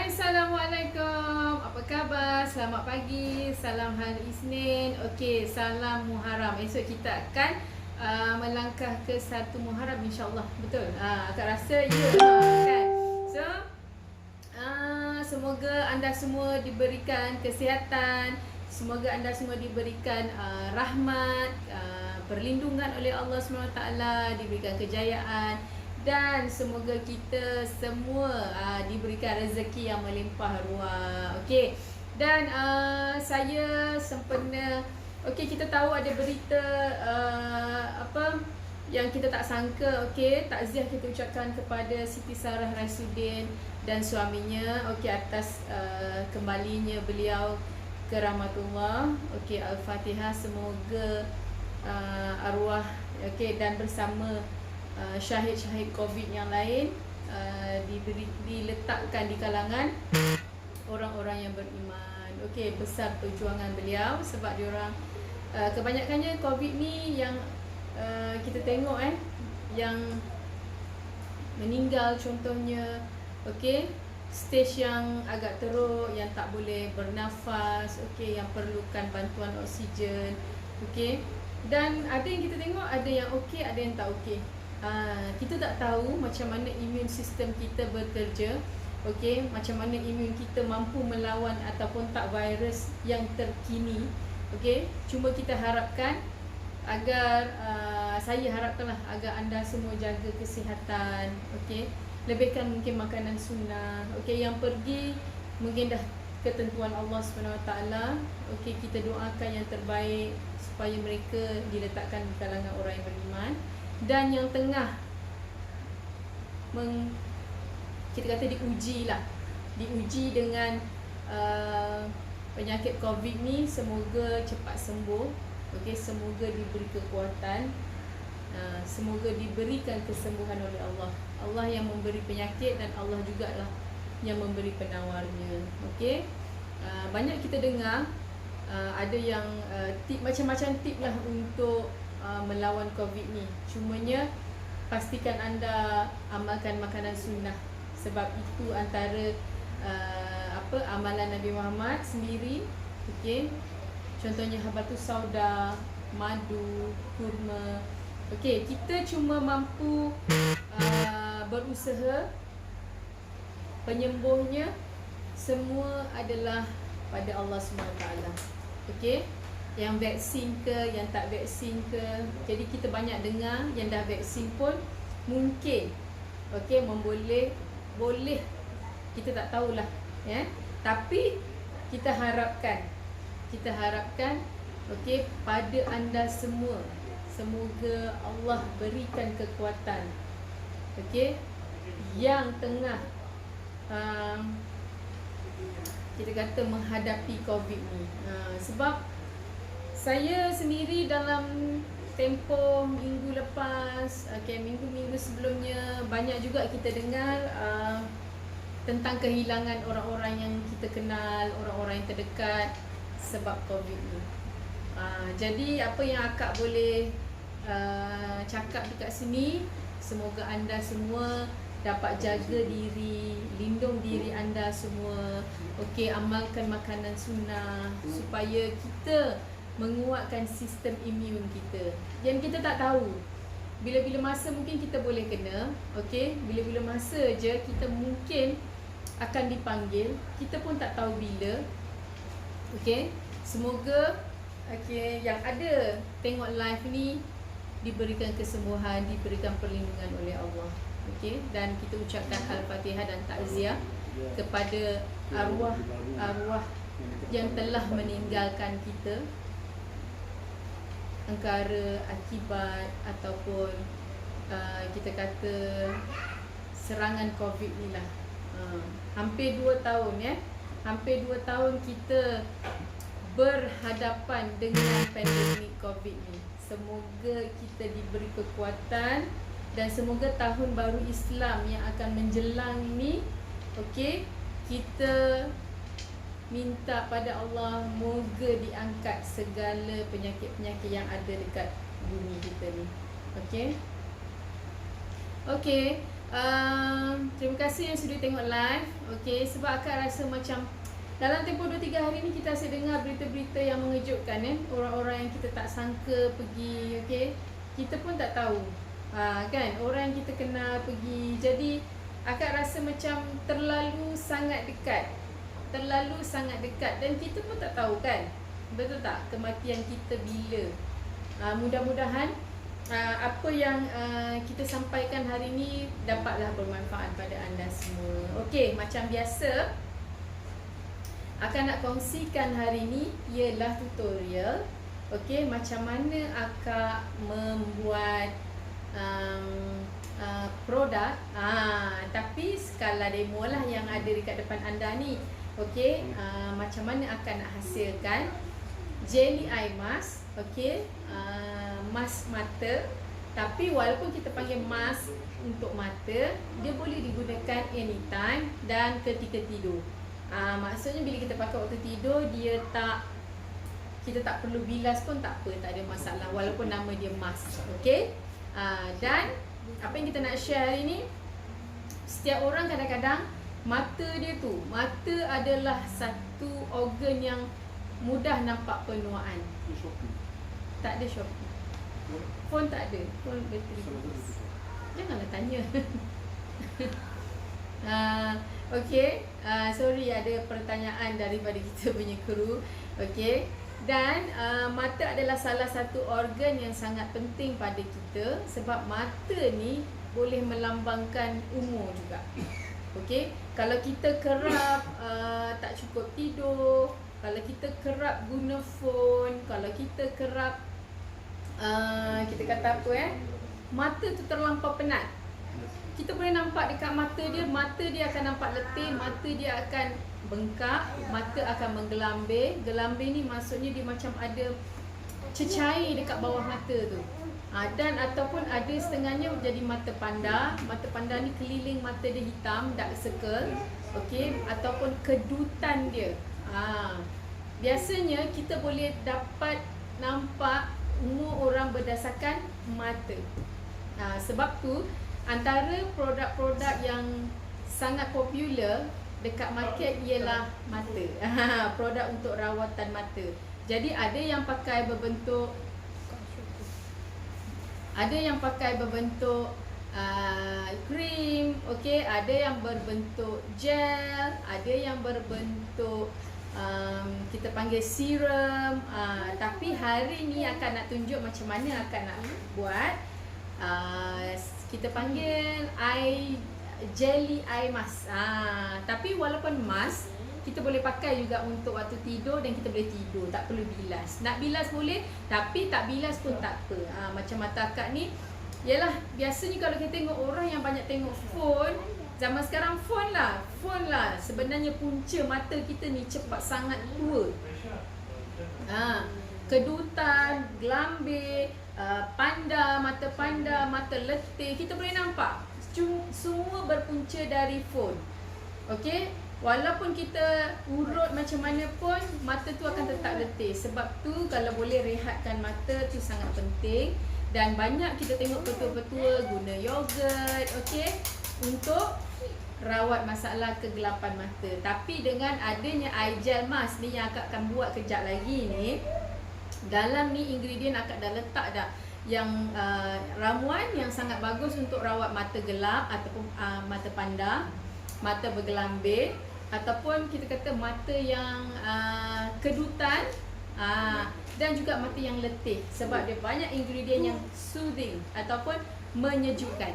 Assalamualaikum. Apa khabar? Selamat pagi. Salam hari Isnin. Okey, salam Muharram. Esok kita akan melangkah ke 1 Muharram insya-Allah. Betul? Akak rasa ya kan. So, semoga anda semua diberikan kesihatan. Semoga anda semua diberikan rahmat, perlindungan oleh Allah SWT, diberikan kejayaan. Dan semoga kita semua diberikan rezeki yang melimpah ruah. Okey. Dan saya sempena, okey, kita tahu ada berita apa yang kita tak sangka. Okey, takziah kita ucapkan kepada Siti Sarah Raisuddin dan suaminya, okey, atas kembalinya beliau ke rahmatullah. Okey, Al-Fatihah. Semoga arwah, okey, dan bersama syahid-syahid COVID yang lain diletakkan di kalangan orang-orang yang beriman. Okey, besar perjuangan beliau sebab diorang kebanyakannya COVID ni yang kita tengok yang meninggal contohnya, okey, stage yang agak teruk, yang tak boleh bernafas, okey, yang perlukan bantuan oksigen, okey. Dan ada yang kita tengok, ada yang okey, ada yang tak okey. Kita tak tahu macam mana imun sistem kita bekerja. Okey, macam mana imun kita mampu melawan ataupun tak virus yang terkini. Okey, cuma kita harapkan agar saya harapkanlah agar anda semua jaga kesihatan. Okey, lebihkan mungkin makanan sunnah. Okey, yang pergi mungkin dah ketentuan Allah SWT. Okey, kita doakan yang terbaik supaya mereka diletakkan di kalangan orang yang beriman. Dan yang tengah kita kata diuji dengan penyakit COVID ni, semoga cepat sembuh. Okey, semoga diberi kekuatan, semoga diberikan kesembuhan oleh Allah. Allah yang memberi penyakit dan Allah jugalah yang memberi penawarnya. Okey, banyak kita dengar ada yang tip, macam-macam tip lah untuk melawan COVID ni. Cumanya pastikan anda amalkan makanan sunnah, sebab itu antara amalan Nabi Muhammad sendiri. Okey, contohnya habatus sauda, madu, kurma. Okey, kita cuma mampu berusaha, penyembuhnya semua adalah pada Allah SWT. Okey, yang vaksin ke, yang tak vaksin ke. Jadi kita banyak dengar yang dah vaksin pun mungkin, okey, boleh, kita tak tahulah, ya. Tapi kita harapkan, okey, pada anda semua, semoga Allah berikan kekuatan, okey, yang tengah kita kata menghadapi COVID ni. Sebab saya sendiri dalam tempoh minggu lepas, minggu-minggu sebelumnya, banyak juga kita dengar tentang kehilangan orang-orang yang kita kenal, orang-orang yang terdekat sebab COVID ni. Jadi apa yang akak boleh cakap dekat sini, semoga anda semua dapat jaga diri, lindung diri anda semua. Okey, amalkan makanan sunnah supaya kita menguatkan sistem imun kita. Yang kita tak tahu bila-bila masa mungkin kita boleh kena. Okey, bila-bila masa je kita mungkin akan dipanggil, kita pun tak tahu bila. Okey, semoga yang ada tengok live ni diberikan kesembuhan, diberikan perlindungan oleh Allah. Okey, dan kita ucapkan Al-Fatihah dan takziah kepada arwah yang telah meninggalkan kita angkara akibat ataupun kita kata serangan COVID ni lah. Hampir 2 tahun, ya. Hampir 2 tahun kita berhadapan dengan pandemik COVID ni. Semoga kita diberi kekuatan dan semoga tahun baru Islam yang akan menjelang ni, okey, kita minta pada Allah moga diangkat segala penyakit-penyakit yang ada dekat bumi kita ni. Okey. Okey, terima terima kasih yang sudah tengok live. Okey, sebab akak rasa macam dalam tempoh 2-3 hari ni kita asyik dengar berita-berita yang mengejutkan orang-orang yang kita tak sangka pergi, okey. Kita pun tak tahu. Kan, orang yang kita kenal pergi. Jadi akak rasa macam terlalu sangat dekat. Terlalu sangat dekat dan kita pun tak tahu kan. Betul tak kematian kita bila? Mudah-mudahan apa yang kita sampaikan hari ini dapatlah bermanfaat pada anda semua. Okey, macam biasa akan nak kongsikan hari ini ialah tutorial. Okey, macam mana akak membuat produk. Tapi skala demo lah yang ada dekat depan anda ni. Okey, macam mana akan nak hasilkan jelly eye mask. Okey, mask mata. Tapi walaupun kita panggil mask untuk mata, dia boleh digunakan anytime dan ketika tidur. Maksudnya bila kita pakai waktu tidur, kita tak perlu bilas pun tak apa, tak ada masalah walaupun nama dia mask. Okey. Dan apa yang kita nak share hari ni, setiap orang kadang-kadang mata adalah satu organ yang mudah nampak penuaan. Tak ada Shopee. Phone tak ada. Phone bateri. Janganlah tanya. Okey. Sorry ada pertanyaan daripada kita punya kru. Okey. Dan mata adalah salah satu organ yang sangat penting pada kita. Sebab mata ni boleh melambangkan umur juga. Okey. Kalau kita kerap tak cukup tidur, kalau kita kerap guna phone, kalau kita kerap kita kata apa mata tu terlampau penat. Kita boleh nampak dekat mata dia akan nampak letih, mata dia akan bengkak, mata akan menggelambir. Gelambir ni maksudnya dia macam ada cecair dekat bawah mata tu. Dan ataupun ada setengahnya jadi mata panda. Mata panda ni keliling mata dia hitam, dark circle. Okey, ataupun kedutan dia. Biasanya kita boleh dapat nampak umur orang berdasarkan mata. Sebab tu antara produk-produk yang sangat popular dekat market ialah mata. Produk untuk rawatan mata. Jadi ada yang pakai berbentuk krim, okey, ada yang berbentuk gel, ada yang berbentuk kita panggil serum. Tapi hari ni akan nak tunjuk macam mana akan nak buat kita panggil jelly eye mask. Tapi walaupun mask, kita boleh pakai juga untuk waktu tidur dan kita boleh tidur, tak perlu bilas. Nak bilas boleh, tapi tak bilas pun tak apa. Macam mata akak ni, yalah, biasanya kalau kita tengok orang yang banyak tengok phone, zaman sekarang phone lah. Sebenarnya punca mata kita ni cepat sangat tua. Kedutan, gelambir, mata panda, mata letih, kita boleh nampak. Semua berpunca dari phone. Okey, walaupun kita urut macam mana pun, mata tu akan tetap letih. Sebab tu kalau boleh rehatkan mata tu sangat penting. Dan banyak kita tengok petua-petua guna yogurt, okey, untuk rawat masalah kegelapan mata. Tapi dengan adanya eye gel mask ni yang akak akan buat kejap lagi ni, dalam ni ingredient akak dah letak dah yang ramuan yang sangat bagus untuk rawat mata gelap ataupun mata panda, mata bergelambir, ataupun kita kata mata yang kedutan, dan juga mata yang letih. Sebab dia banyak ingredient yang soothing ataupun menyejukkan.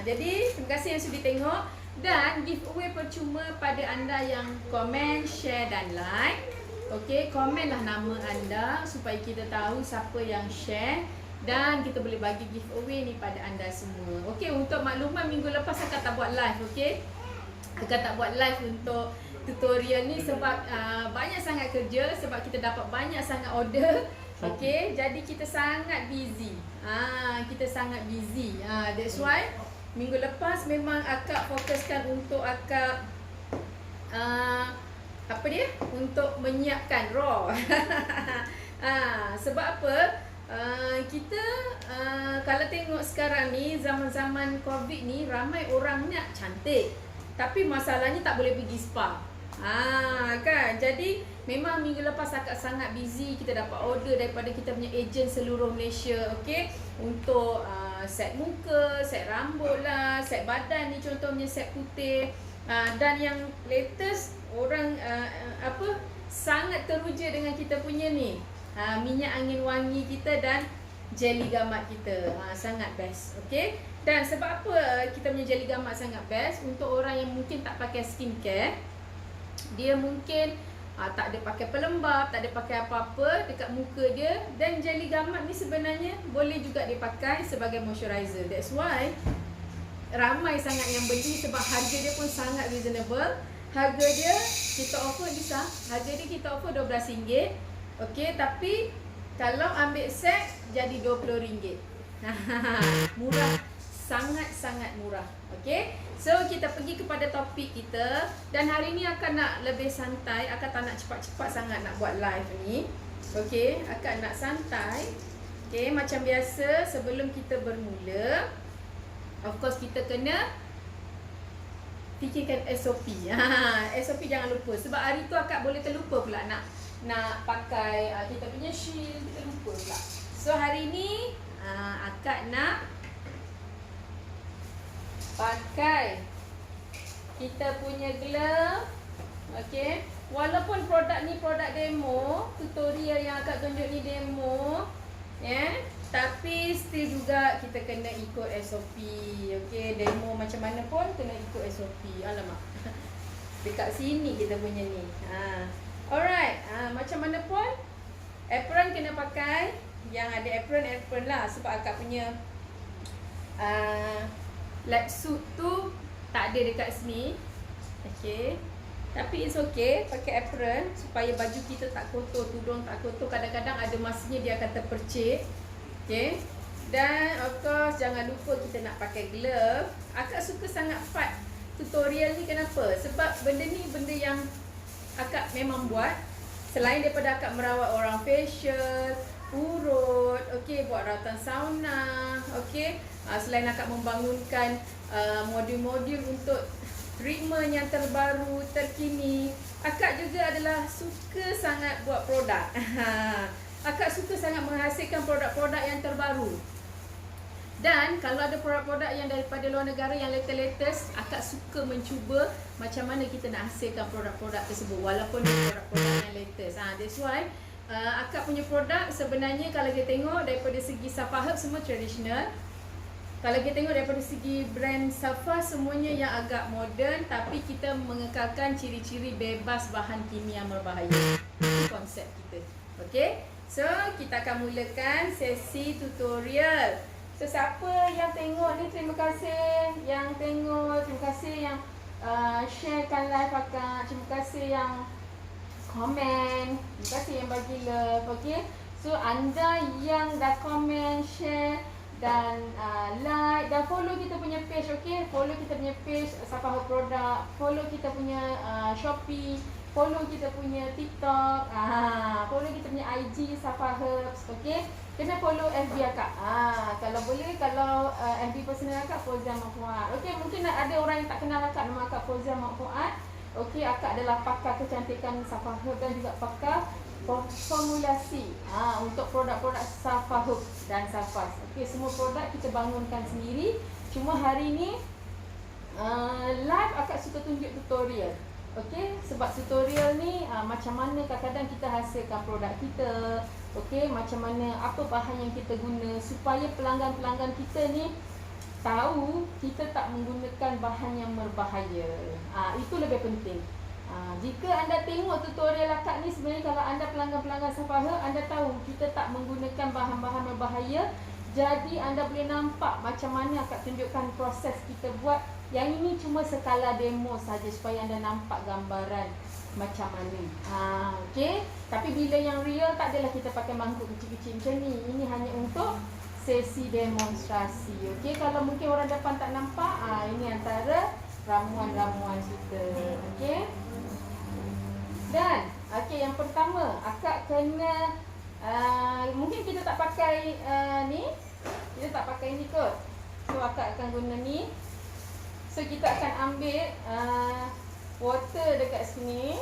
Jadi terima kasih yang sudah tengok. Dan giveaway percuma pada anda yang komen, share dan like. Okey, komenlah nama anda supaya kita tahu siapa yang share. Dan kita boleh bagi giveaway ni pada anda semua. Okey, untuk makluman minggu lepas akak tak buat live, okey. Akak tak buat live untuk tutorial ni sebab banyak sangat kerja, sebab kita dapat banyak sangat order. Okey, jadi kita sangat busy. That's why minggu lepas memang akak fokuskan untuk akak untuk menyiapkan raw. Sebab apa? kita kalau tengok sekarang ni, zaman-zaman COVID ni, ramai orang nak cantik, tapi masalahnya tak boleh pergi spa. Kan? Jadi memang minggu lepas akak sangat busy. Kita dapat order daripada kita punya ejen seluruh Malaysia, okey, untuk set muka, set rambut lah, set badan ni contohnya set putih. Dan yang latest orang sangat teruja dengan kita punya ni, minyak angin wangi kita dan jeli gamat kita. Sangat best, okey. Dan sebab apa kita punya jeli gamat sangat best? Untuk orang yang mungkin tak pakai skincare, dia mungkin tak ada pakai pelembab, tak ada pakai apa-apa dekat muka dia. Dan jeli gamat ni sebenarnya boleh juga dipakai sebagai moisturizer. That's why ramai sangat yang beli, sebab harga dia pun sangat reasonable. Harga dia kita offer bisa, harga dia kita offer RM12. Okey, tapi kalau ambil set jadi RM20. Murah, sangat-sangat murah. Okey. So kita pergi kepada topik kita, dan hari ni akak nak lebih santai. Akak tak nak cepat-cepat sangat nak buat live ni. Okey, akak nak santai. Okey, macam biasa sebelum kita bermula, of course kita kena fikirkan SOP. SOP jangan lupa, sebab hari tu akak boleh terlupa pula nak pakai kita punya shield, kita lupa pula. So hari ni akak nak pakai kita punya glove. Okey, walaupun produk ni produk demo, tutorial yang akak tunjuk ni demo, tapi still juga kita kena ikut SOP. Okey, demo macam mana pun kena ikut SOP. Alamak, dekat sini kita punya ni. Alright, macam mana pun apron kena pakai. Yang ada apron lah, sebab akak punya lab suit tu tak ada dekat sini. Okey, tapi it's okay pakai apron supaya baju kita tak kotor, tudung tak kotor. Kadang-kadang ada masanya dia akan terpercik. Okey, dan of course jangan lupa kita nak pakai glove. Akak suka sangat part tutorial ni. Kenapa? Sebab benda ni benda yang akak memang buat. Selain daripada akak merawat orang facial, urut, okey, buat rawatan sauna, okey, selain akak membangunkan modul-modul untuk treatment yang terbaru, terkini, akak juga adalah suka sangat buat produk. Akak suka sangat menghasilkan produk-produk yang terbaru. Dan kalau ada produk-produk yang daripada luar negara yang latest, akak suka mencuba macam mana kita nak hasilkan produk-produk tersebut, walaupun produk-produk yang latest. That's why akak punya produk sebenarnya kalau kita tengok daripada segi Safa Herb semua traditional. Kalau kita tengok daripada segi brand Safa, semuanya yang agak moden, tapi kita mengekalkan ciri-ciri bebas bahan kimia berbahaya. Itu konsep kita. Okey, so kita akan mulakan sesi tutorial. So siapa yang tengok ni, terima kasih yang tengok, terima kasih yang sharekan live akak, terima kasih yang komen, terima kasih yang bagi love. Okay, so anda yang dah komen, share dan like dan follow kita punya page. Okay, follow kita punya page Safa Herb Product, follow kita punya Shopee, follow kita punya TikTok, follow kita punya IG Safa Herbs. Okay, kena follow FB akak. Kalau boleh, kalau FB personal akak Fauzia Mak Fuad. Okay, mungkin ada orang yang tak kenal akak, nama akak Fauzia Mak Fuad. Okey, akak adalah pakar kecantikan Safa Herb dan juga pakar formulasi untuk produk-produk Safa Herb dan Safas. Okey, semua produk kita bangunkan sendiri. Cuma hari ni live akak suka tunjuk tutorial. Okey, sebab tutorial ni macam mana kadang-kadang kita hasilkan produk kita. Okey, macam mana, apa bahan yang kita guna supaya pelanggan-pelanggan kita ni tahu kita tak menggunakan bahan yang berbahaya. Itu lebih penting. Jika anda tengok tutorial akak ni, sebenarnya kalau anda pelanggan-pelanggan Safa Herb, anda tahu kita tak menggunakan bahan-bahan berbahaya. Jadi anda boleh nampak macam mana akak tunjukkan proses kita buat. Yang ini cuma skala demo saja supaya anda nampak gambaran macam mana. Okey, tapi bila yang real tak adalah kita pakai mangkuk kecil-kecil macam ni. Ini hanya untuk sesi demonstrasi. Okey, kalau mungkin orang depan tak nampak, ini antara ramuan-ramuan kita. Okey. Dan okey, yang pertama akak kena Mungkin kita tak pakai ni. Kita tak pakai ni kot. So akak akan guna ni. So kita akan ambil water dekat sini.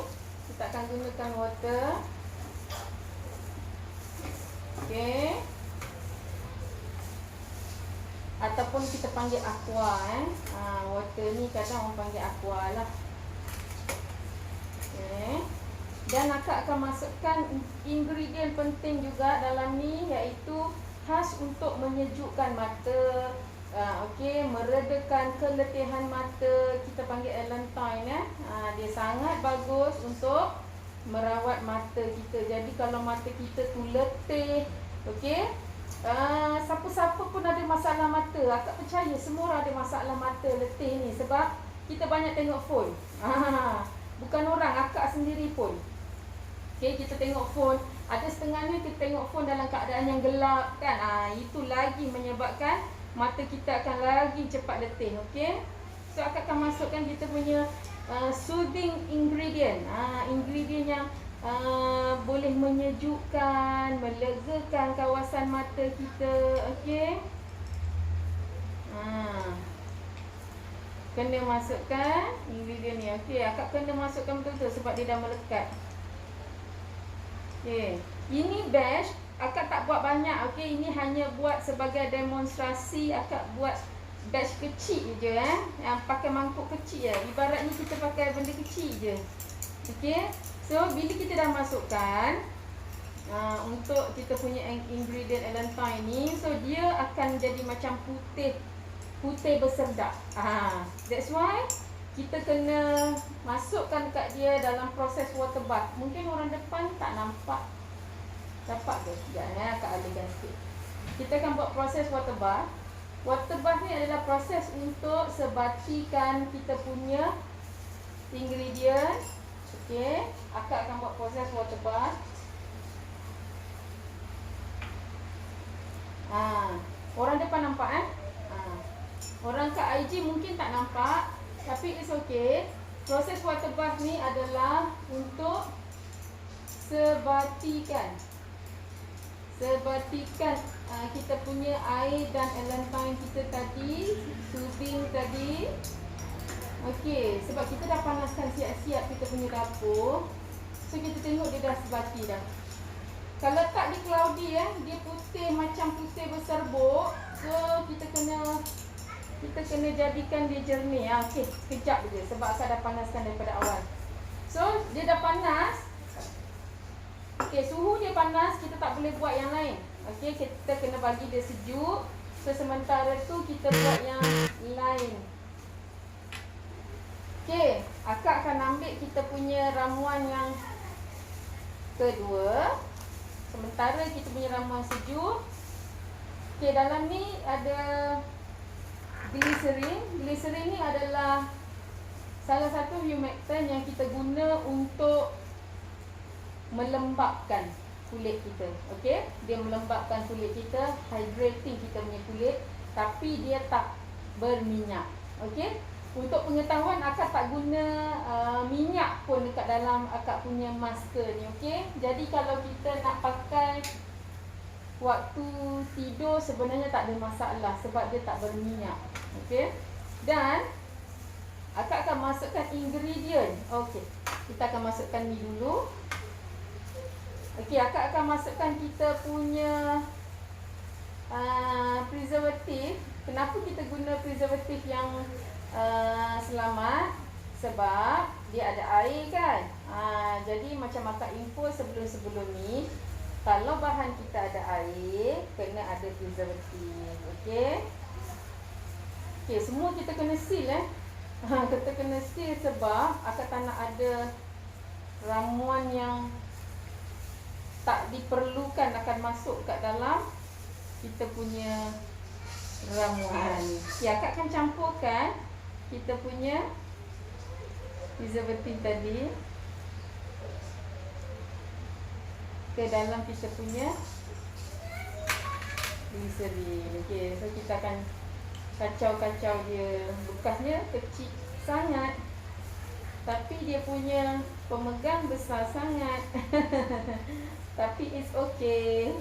Kita akan gunakan water. Okay. Ataupun kita panggil aqua water ni kadang orang panggil aqua lah. Okay. Dan akak akan masukkan ingredient penting juga dalam ni, iaitu khas untuk menyejukkan mata. Okey, meredakan keletihan mata. Kita panggil Allantoin dia sangat bagus untuk merawat mata kita. Jadi kalau mata kita tu letih, okey, siapa-siapa pun ada masalah mata. Akak percaya semua orang ada masalah mata letih ni sebab kita banyak tengok phone. Bukan orang, akak sendiri pun. Okay, kita tengok phone. Ada setengahnya kita tengok phone dalam keadaan yang gelap kan. Itu lagi menyebabkan mata kita akan lagi cepat letih. Okay. So akak akan masukkan kita punya soothing ingredient. Ingredient yang boleh menyejukkan, melegakan kawasan mata kita. Okay. Kena masukkan ingredient ni. Okay, akak kena masukkan betul-betul sebab dia dah melekat. Okay. Ini batch akak tak buat banyak. Okay, ini hanya buat sebagai demonstrasi. Akak buat batch kecil je yang pakai mangkuk kecil je. Ibaratnya kita pakai benda kecil je. Okay. So bila kita dah masukkan untuk kita punya ingredient Allantoin ni, so dia akan jadi macam putih bersedak. That's why kita kena masukkan dekat dia dalam proses water bath. Mungkin orang depan tak nampak. Dapat ke? Sekejap akak alihkan sikit. Kita akan buat proses water bath. Water bath ni adalah proses untuk sebatikan kita punya ingredient. Okey, akak akan buat proses water bath. Orang depan nampak orang kat IG mungkin tak nampak, tapi it's okay. Proses water bath ni adalah untuk sebatikan kita punya air dan Allantoin kita tadi, soothing tadi. Okey, sebab kita dah panaskan siap-siap kita punya dapur. So kita tengok dia dah sebati dah. Kalau tak dia cloudy dia putih macam putih berserbuk. So kita kena jadikan dia jernih. Okey, sekejap je sebab saya dah panaskan daripada awal. So dia dah panas. Okey, suhu dia panas, kita tak boleh buat yang lain. Okey, kita kena bagi dia sejuk. So sementara tu kita buat yang lain. Okey, akak akan ambil kita punya ramuan yang kedua. Sementara kita punya ramuan sejuk. Okey, dalam ni ada glycerin. Glycerin ni adalah salah satu humectant yang kita guna untuk melembapkan kulit kita. Okey, dia melembapkan kulit kita, hydrating kita punya kulit, tapi dia tak berminyak. Okey, untuk pengetahuan, akak tak guna minyak pun dekat dalam akak punya masker ni. Okey, jadi kalau kita nak pakai waktu tidur sebenarnya tak ada masalah sebab dia tak berminyak. Okey, dan akak akan masukkan ingredient. Okey, kita akan masukkan ni dulu. Okey, akak akan masukkan kita punya preservatif. Kenapa kita guna preservatif yang selamat? Sebab dia ada air kan. Jadi macam akak info sebelum-sebelum ni, kalau bahan kita ada air, kena ada preservatif. Okey. Okey, semua kita kena seal kita kena seal sebab akak tak nak ada ramuan yang tak diperlukan akan masuk kat dalam kita punya ramuan. Ya, akak akan campurkan kita punya preservatif tadi ke dalam kita punya glycerin. Okey, so kita akan kacau-kacau dia. Bekasnya kecil sangat, tapi dia punya pemegang besar sangat. Tapi it's okay.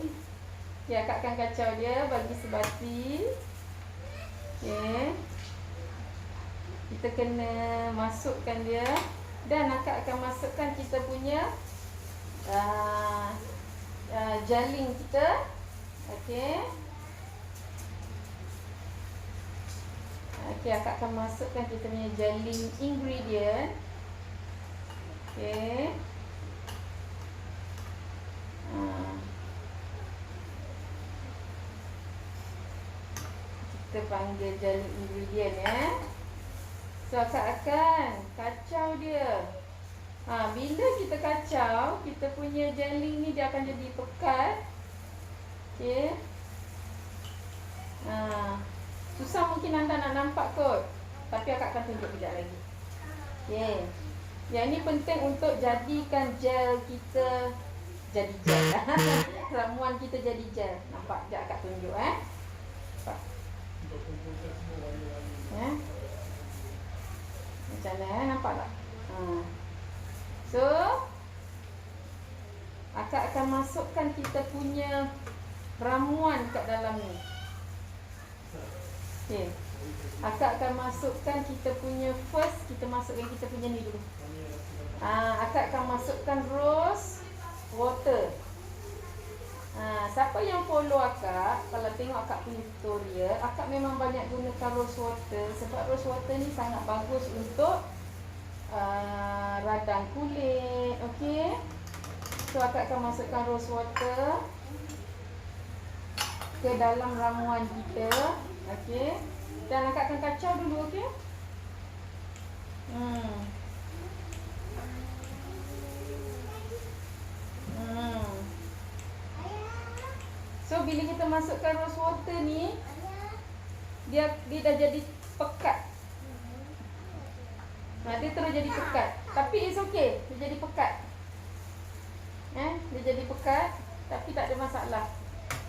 Okay, akak akan kacau dia bagi sebati. Okay. Kita kena masukkan dia. Dan akak akan masukkan kita punya jaling kita. Okay. Okay, akak akan masukkan kita punya jaling ingredient. Okay. Kita panggil jaling ingredient So akak akan kacau dia. Bila kita kacau, kita punya jaling ni dia akan jadi pekat. Okay. Susah mungkin anda nak nampak kot, tapi akak akan tunjuk kejap lagi. Okay. Yang ni penting untuk jadikan gel kita jadi gel. Ramuan kita jadi gel. Nampak? Sekejap akak tunjuk Nampak? Macam mana nampak tak? So akak akan masukkan kita punya ramuan kat dalam ni. Okay. Akak akan masukkan kita punya first, kita masukkan kita punya ni dulu. Akak akan masukkan rose water. Siapa yang follow akak, kalau tengok akak punya tutorial, akak memang banyak gunakan rose water. Sebab rose water ni sangat bagus untuk radang kulit. Okay. So akak akan masukkan rose water ke dalam ramuan kita. Okay. Dan akak akan kacau dulu. Okay. So bila kita masukkan rose water ni, dia dah jadi pekat. Dia terus jadi pekat. Tapi it's okay, dia jadi pekat. Dia jadi pekat, tapi tak ada masalah.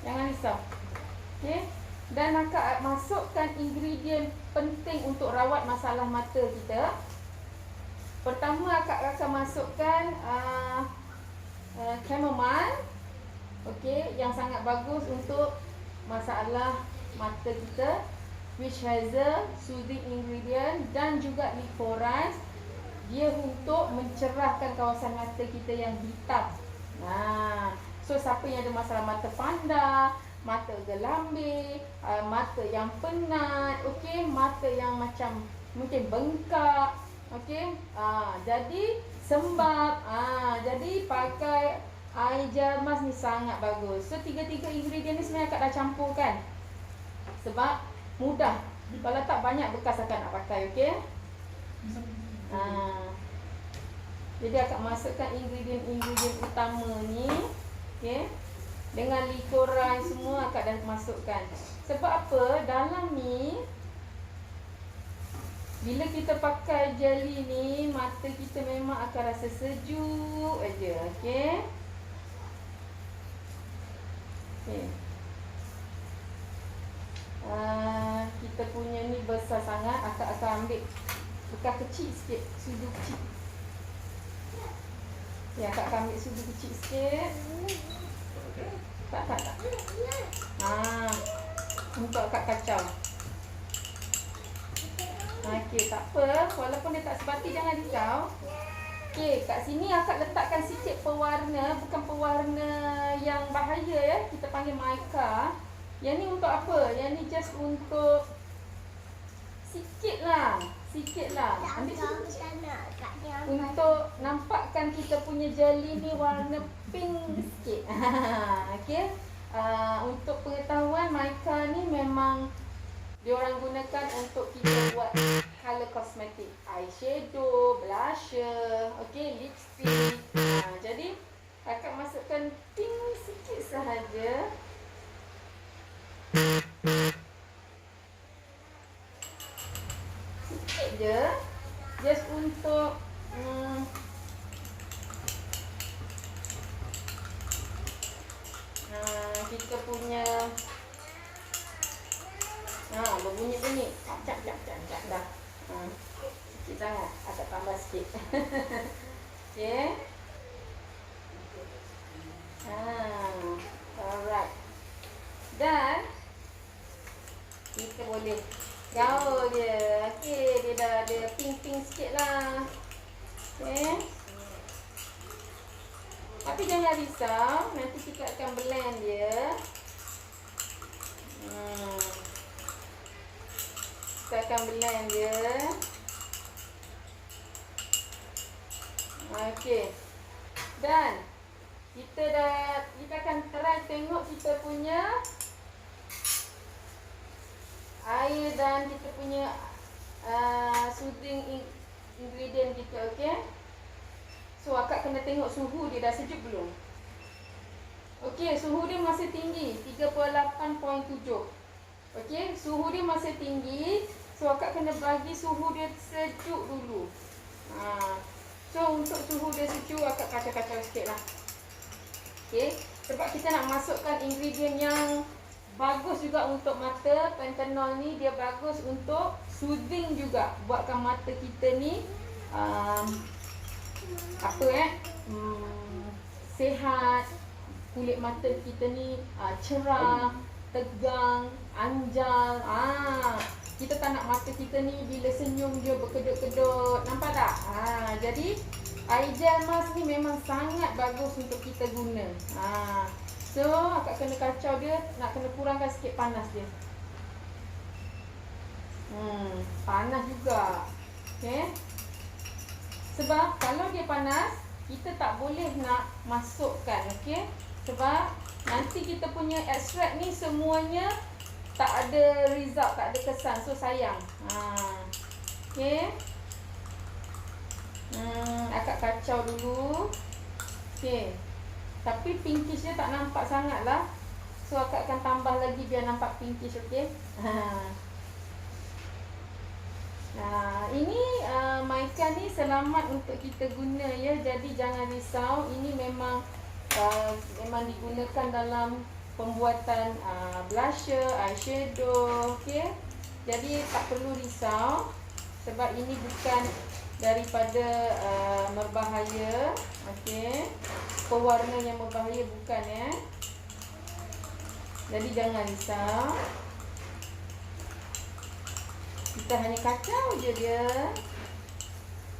Jangan risau. Okay. Dan akak masukkan ingredient penting untuk rawat masalah mata kita. Pertama akak akan masukkan chamomile. Okay, yang sangat bagus untuk masalah mata kita, which has a soothing ingredient, dan juga licorice. Dia untuk mencerahkan kawasan mata kita yang hitam. So siapa yang ada masalah mata panda, mata gelambi, mata yang penat, okay, mata yang macam mungkin bengkak, okay, jadi sembab, jadi pakai air gel mask ni sangat bagus. So tiga-tiga ingredient ni sebenarnya akak dah campurkan, sebab mudah. Kalau tak banyak bekas akak nak pakai. Okay. Jadi akak masukkan ingredient utama ni. Okay. Dengan licorice semua akak dah masukkan. Sebab apa? Dalam ni, bila kita pakai jelly ni, mata kita memang akan rasa sejuk aja. Okay. Okay. Kita punya ni besar sangat. Akak akan ambil bekas kecil sikit, sudu kecil. Ya, akak akan ambil sudu kecil sikit. Tak. Untuk akak kacau. Okey, tak apa. Walaupun dia tak sebati, jangan risau. Okey, kat sini akak letakkan sikit pewarna. Bukan pewarna yang bahaya kita panggil mica. Yang ni untuk apa? Yang ni just untuk sikit lah. Ambil untuk nampakkan kita punya jelly ni warna pink sikit. Okey. Untuk pengetahuan, mica ni memang diorang gunakan untuk kita buat color kosmetik, eyeshadow, blusher, okay, lipstick. Jadi akak masukkan pink sikit sahaja. Sikit je, just untuk kita punya berbunyi-bunyi. Cap dah. Sikit sangat. Agak tambah sikit. Okay. Alright. Dan kita boleh gaul dia. Okey, dia dah ada pink-pink sikit lah. Okey. Tapi jangan risau, nanti kita akan blend dia. Kita akan blend dia. Okey. Dan kita akan try tengok kita punya air dan kita punya soothing ingredient kita, okey. So akak kena tengok suhu dia dah sejuk belum. Okey, suhu dia masih tinggi 38.7. Okey, suhu dia masih tinggi. So akak kena bagi suhu dia sejuk dulu. So untuk suhu dia sejuk akak kacau-kacau sikit lah. Okey, sebab kita nak masukkan ingredient yang bagus juga untuk mata. Pantenol ni dia bagus untuk soothing juga, buatkan mata kita ni sihat, kulit mata kita ni cerah, tegang, anjal. Kita tak nak mata kita ni bila senyum dia berkedut-kedut, nampak tak? Jadi air gel mask ni memang sangat bagus untuk kita guna. So akak kena kacau dia, nak kena kurangkan sikit panas dia. Panas juga. Okay. Sebab kalau dia panas, kita tak boleh nak masukkan. Okay. Sebab nanti kita punya ekstrak ni semuanya tak ada result, tak ada kesan. So sayang. Okay. Akak kacau dulu. Okay. Tapi pinkish dia tak nampak sangat lah. So akak akan tambah lagi biar nampak pinkish, okey. Ini mica ni selamat untuk kita guna ya. Jadi jangan risau. Ini memang digunakan dalam pembuatan blusher, eyeshadow, okey. Jadi tak perlu risau sebab ini bukan daripada berbahaya, okey. Pewarna yang berbahaya bukan ya. Jadi jangan risau. Kita hanya kacau je dia.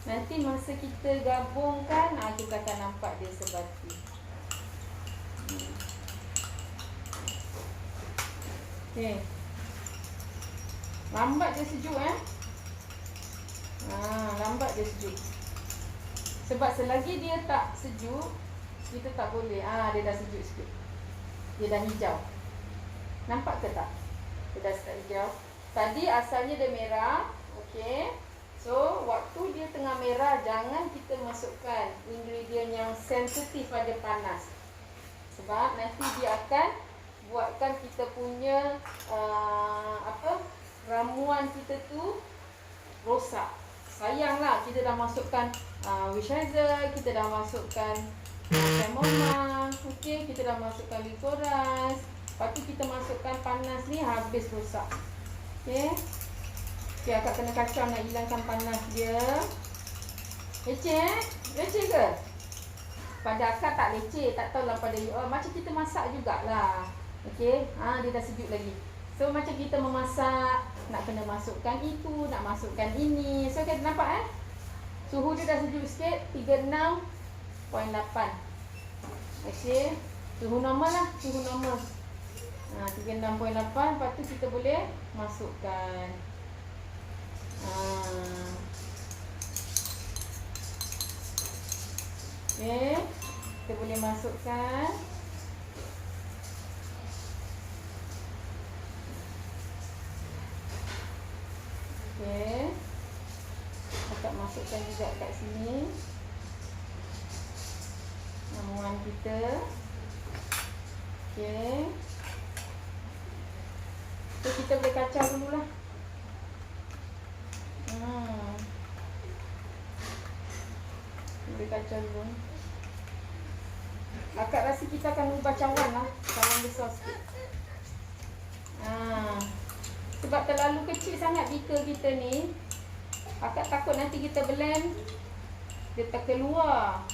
Nanti masa kita gabungkan, kita akan nampak dia sebati. Okay. Lambat dia sejuk lambat dia sejuk. Sebab selagi dia tak sejuk, kita tak boleh. Dia dah sejuk sikit. Dia dah hijau. Nampak ke tak? Dia dah start hijau. Tadi asalnya dia merah. Okey. So, waktu dia tengah merah, jangan kita masukkan ingredient yang sensitif pada panas. Sebab nanti dia akan buatkan kita punya ramuan kita tu rosak. Sayanglah, kita dah masukkan witch hazel, kita dah masukkan chamomile, okey, kita dah masukkan licorice. Lepas tu kita masukkan panas ni, habis rosak. Okey. Okey, akak kena kacau nak hilangkan panas dia. Leceh? Leceh ke? Pada akak tak leceh, tak tahulah pada you all. Macam kita masak jugalah. Okey, dia dah sejuk lagi. So macam kita memasak, nak kena masukkan itu, nak masukkan ini. So kita nampak suhu dia dah sejuk sikit, 36.8. Okey, suhu normal lah, suhu normal. 36.8. Lepas tu kita boleh masukkan. Okey, kita boleh masukkan. Okey, akak masukkan juga kat sini ramuan kita. Okey, so kita boleh kacau dululah. Boleh kacau dulu. Akak rasa kita akan ubah cawan lah, cawan besar sikit. Sebab terlalu kecil sangat beaker kita ni. Akak takut nanti kita blend dia terkeluar.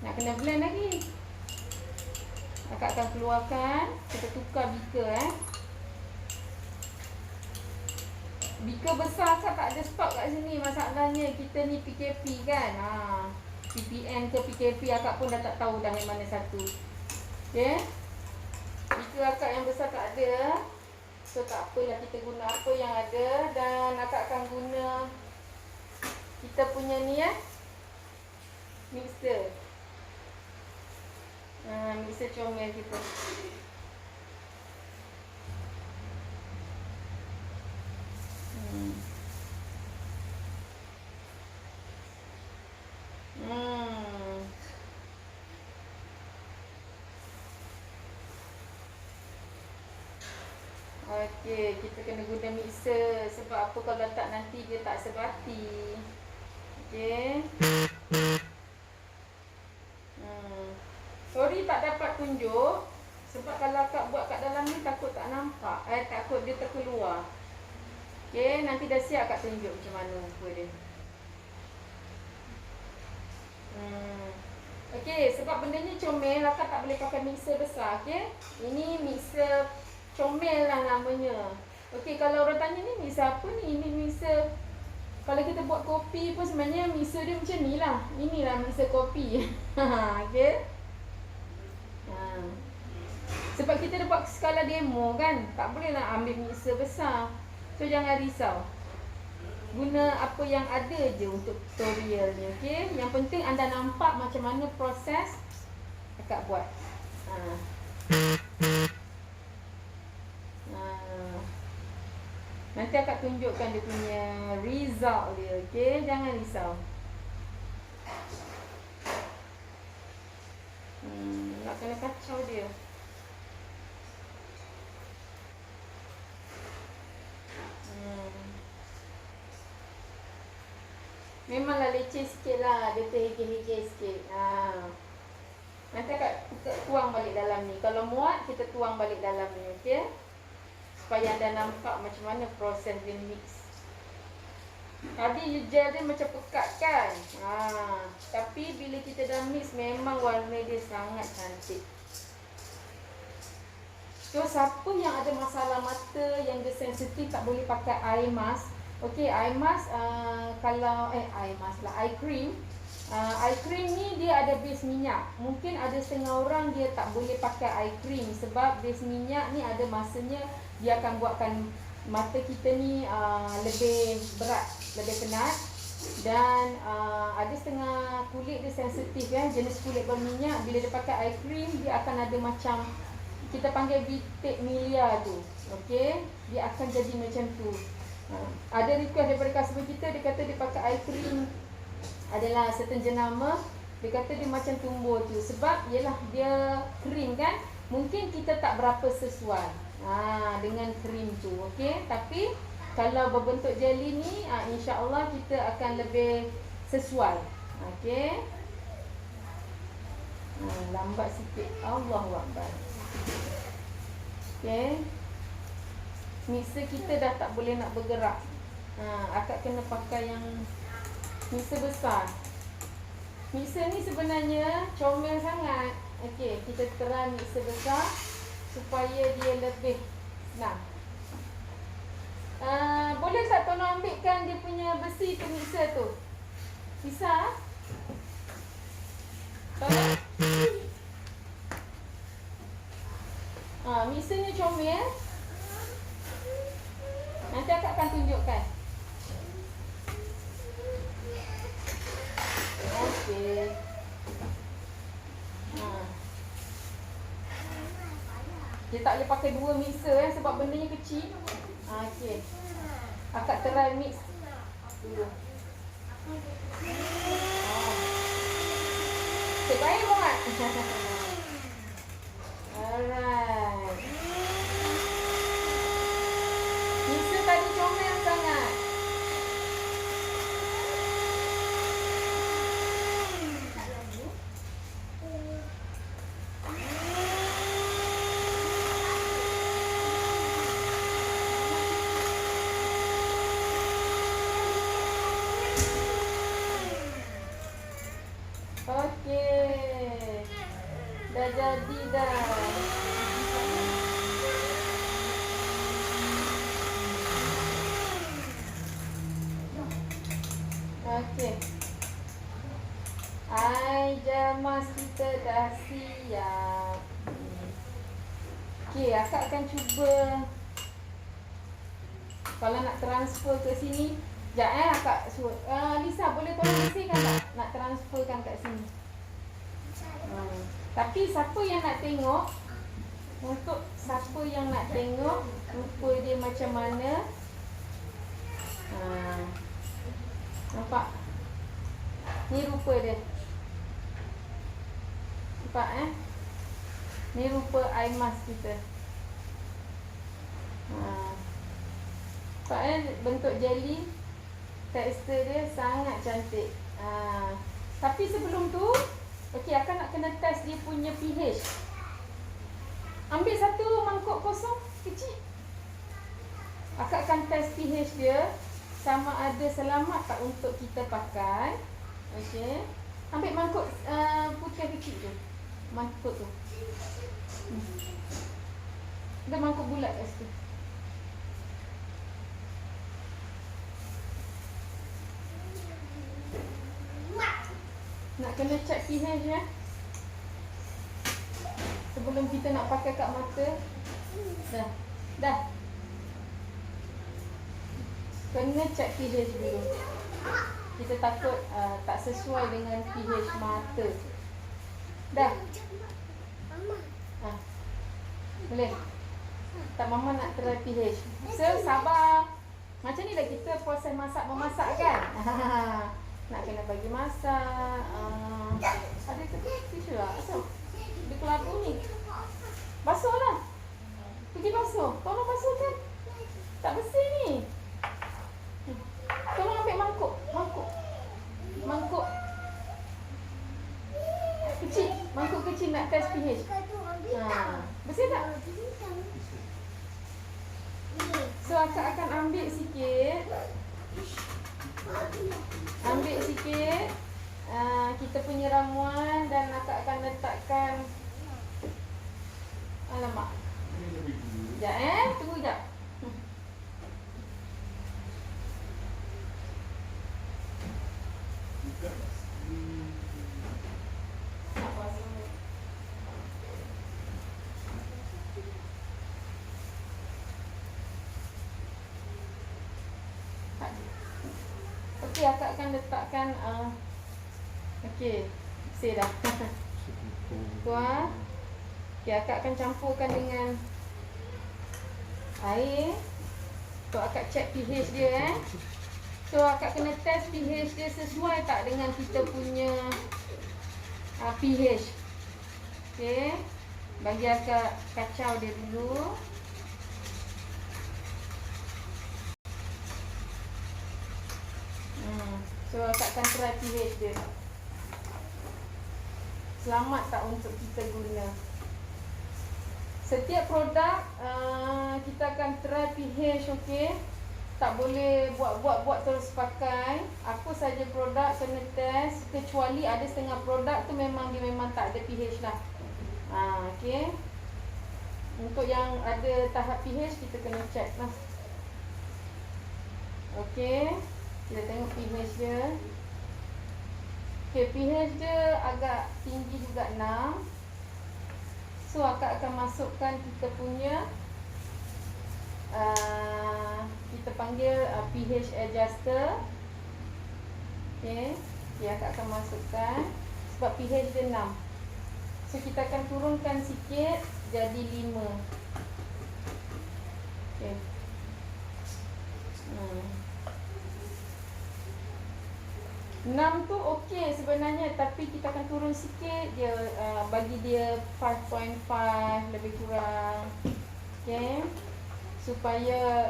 Nak kena blend lagi. Akak akan keluarkan. Kita tukar beaker Beaker besar kan tak ada stok kat sini. Masalahnya kita ni PKP kan. PPN ke PKP akak pun dah tak tahu dah yang mana satu. Okay. Beaker akak yang besar tak ada. So tak apalah, kita guna apa yang ada. Dan akak akan guna kita punya ni mixer. Mixer comel kita. Okey, kita kena guna mixer. Sebab apa, kalau tak nanti dia tak sebati. Okey. Sorry tak dapat tunjuk. Sebab kalau akak buat kat dalam ni takut tak nampak. Takut dia terkeluar. Okey, nanti dah siap akak tunjuk macam mana muka dia. Okey, sebab benda ni comel, akak tak boleh pakai mixer besar. Okey, ini mixer comel lah namanya. Okey, kalau orang tanya ni mixer apa ni? Ini mixer, kalau kita buat kopi pun sebenarnya mixer dia macam ni lah. Inilah mixer kopi. Okey. Sebab kita dah buat skala demo kan, tak boleh nak ambil mixer besar. So jangan risau, guna apa yang ada je untuk tutorial ni. Okey, yang penting anda nampak macam mana proses akak buat. Nanti akak tunjukkan dia punya result dia. Okey, jangan risau. Nak kena kacau dia. Memanglah leceh sikit lah. Dia terhege-hege sikit. Nanti akak tuang balik dalam ni. Kalau muat, kita tuang balik dalam ni. Okey, supaya anda nampak macam mana proses dia mix. Tadi gel dia macam pekat kan. Tapi bila kita dah mix, memang warna dia sangat cantik. So siapa yang ada masalah mata, yang dia sensitif, tak boleh pakai eye mask. Okey, eye mask kalau eye mask lah, eye cream. Eye cream ni dia ada base minyak. Mungkin ada setengah orang dia tak boleh pakai eye cream sebab base minyak ni ada masanya dia akan buatkan mata kita ni lebih berat, lebih penat. Dan ada setengah kulit dia sensitif jenis kulit berminyak. Bila dia pakai eye cream, dia akan ada macam kita panggil bitik milia tu. Okey, dia akan jadi macam tu. Ada request daripada customer kita, dia kata dia pakai eye cream adalah certain jenama. Dia kata dia macam tumbuh tu. Sebab ialah dia krim kan, mungkin kita tak berapa sesuai dengan krim tu. Okey, tapi kalau berbentuk jelly ni, insya-Allah kita akan lebih sesuai. Okey. Lambat sikit. Allahu Akbar. Okey. Mixer kita dah tak boleh nak bergerak. Akak kena pakai yang mixer besar. Mixer ni sebenarnya comel sangat. Okey, kita try mixer besar supaya dia lebih senang. Boleh tak tolong ambilkan dia punya besi tu, mixer tu? Bisa? Tolong. Mixernya comel. Nanti akak akan tunjukkan. Okey. Dia tak boleh pakai dua mixer sebab bendanya kecil. Okey. Akak try mix dulu. Baik buat. Alright. Mixer tadi comel sangat. Okey. dah. Okey. Jamas kita dah siap. Okey, akak akan cuba. Kalau nak transfer ke sini, sekejap akak suruh. Lisa, boleh tolong bersihkan tak? Nak transferkan kat sini. Tapi siapa yang nak tengok, untuk siapa yang nak tengok rupa dia macam mana, nampak? Ni rupa dia. Nampak Ni rupa eye mask kita. Nampak bentuk jelly. Tekstur dia sangat cantik. Tapi sebelum tu, okey, akak nak kena test dia punya pH. Ambil satu mangkuk kosong kecil. Akak akan test pH dia sama ada selamat tak untuk kita pakai. Okey. Ambil mangkuk putih kecil tu. Mangkuk tu. Ada mangkuk bulat kat situ. Nak kena check pH ya. Sebelum kita nak pakai kat mata. Dah. Kena check pH dulu. Kita takut tak sesuai dengan pH mata. Dah. Boleh. Tak, mama nak try pH. Sabar. Macam ni dah kita proses memasak kan. Nak kena bagi masak. Ada tisu lah. Asal dia kelabu ni. Basuh lah. Pergi basuh. Tolong basuhkan. Tak bersih ni. Tolong ambil mangkuk. Mangkuk kecil. Mangkuk kecil nak test pH. Bersih tak? So akak akan ambil sikit. Kita punya ramuan dan akak akan letakkan. Alamak. Sekejap tunggu sekejap. Okey, akak akan letakkan okey, bersih dah. Tuan. Okey, akak akan campurkan dengan air. Tu akak check pH dia So akak kena test pH dia sesuai tak dengan kita punya pH. Okey. Bagi akak kacau dia dulu. So akak akan try pH dia. Selamat tak untuk kita guna. Setiap produk kita akan try pH, okey. Tak boleh buat terus pakai. Apa saja produk kena test, kecuali ada setengah produk tu memang tak ada pH lah. Okey. Untuk yang ada tahap pH kita kena check lah. Okey. Kita tengok pH dia. Okay, pH dia agak tinggi juga 6. So akak akan masukkan kita punya kita panggil pH adjuster. Okay, akak akan masukkan sebab pH dia 6. So kita akan turunkan sikit jadi 5. Okay. 6 tu okey sebenarnya, tapi kita akan turun sikit dia, bagi dia 5.5 lebih kurang. Okey, supaya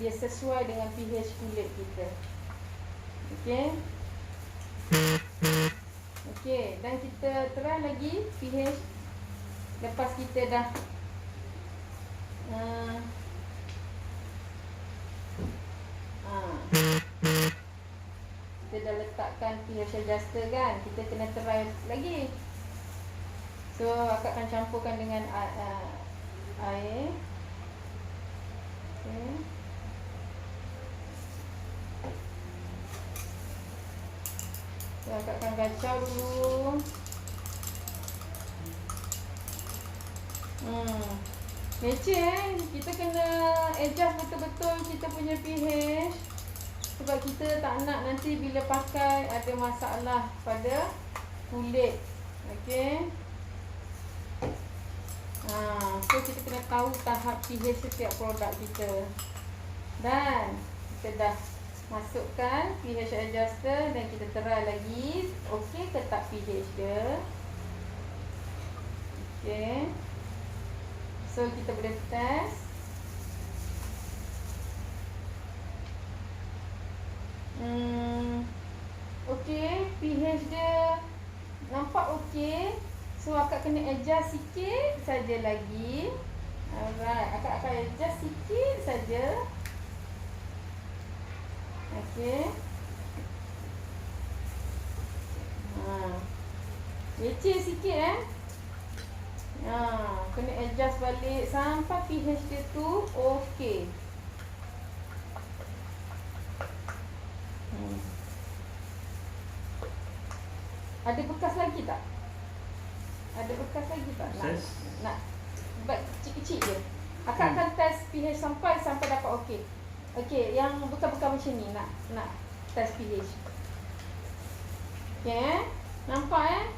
dia sesuai dengan pH kulit kita. Okey. Okey, dan kita try lagi pH lepas kita dah kita dah letakkan pH adjuster kan. Kita kena try lagi. So akak akan campurkan dengan air. Okay. So akak akan kacau dulu. Leceh kita kena adjust betul-betul kita punya pH. Sebab kita tak nak nanti bila pakai ada masalah pada kulit. Okey. So kita kena tahu tahap pH setiap produk kita. Dan kita dah masukkan pH adjuster dan kita try lagi. Okey ke tak pH dia? Okey. So kita boleh test. Okey, pH dia nampak okey. So akak kena adjust sikit saja lagi. Alright, akak akan adjust sikit saja. Okey. Leceh sikit kena adjust balik sampai pH dia tu okey. Ada bekas lagi tak? Ada bekas lagi tak? Nak buat kecil-kecil je. Akak akan test pH sampai dapat okey. Okey, yang bekas-bekas macam ni nak test pH. Okey, nampak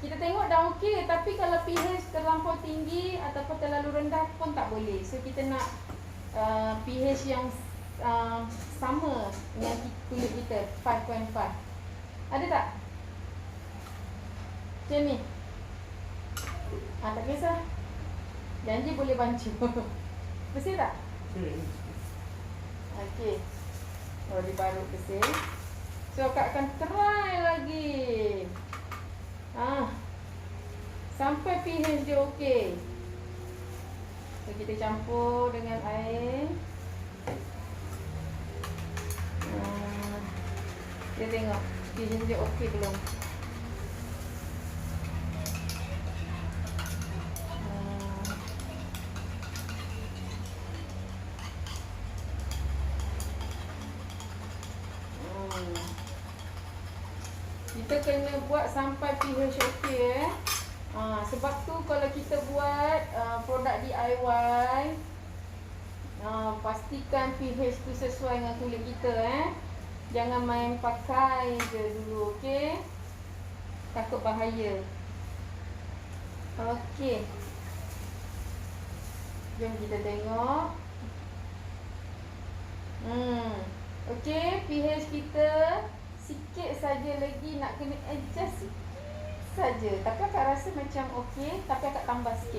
kita tengok dah okey, tapi kalau pH terlampau tinggi ataupun terlalu rendah pun tak boleh. So kita nak pH yang sama dengan kulit kita, 5.5. Ada tak? Macam ni. Tak kisah. Janji boleh bantu. Bersih tak? Okey. Dia baru bersih. So akak akan try lagi. Sampai pH dia okey. So kita campur dengan air. Kita tengok pH dia okey belum. Kita kena buat sampai pH okey sebab tu kalau kita buat produk DIY, pastikan pH tu sesuai dengan kulit kita Jangan main pakai je dulu, okey? Takut bahaya. Okey. Jom kita tengok. Okey, pH kita sikit saja lagi nak kena adjust sikit saja. Tapi akak rasa macam okey, tapi akak tambah sikit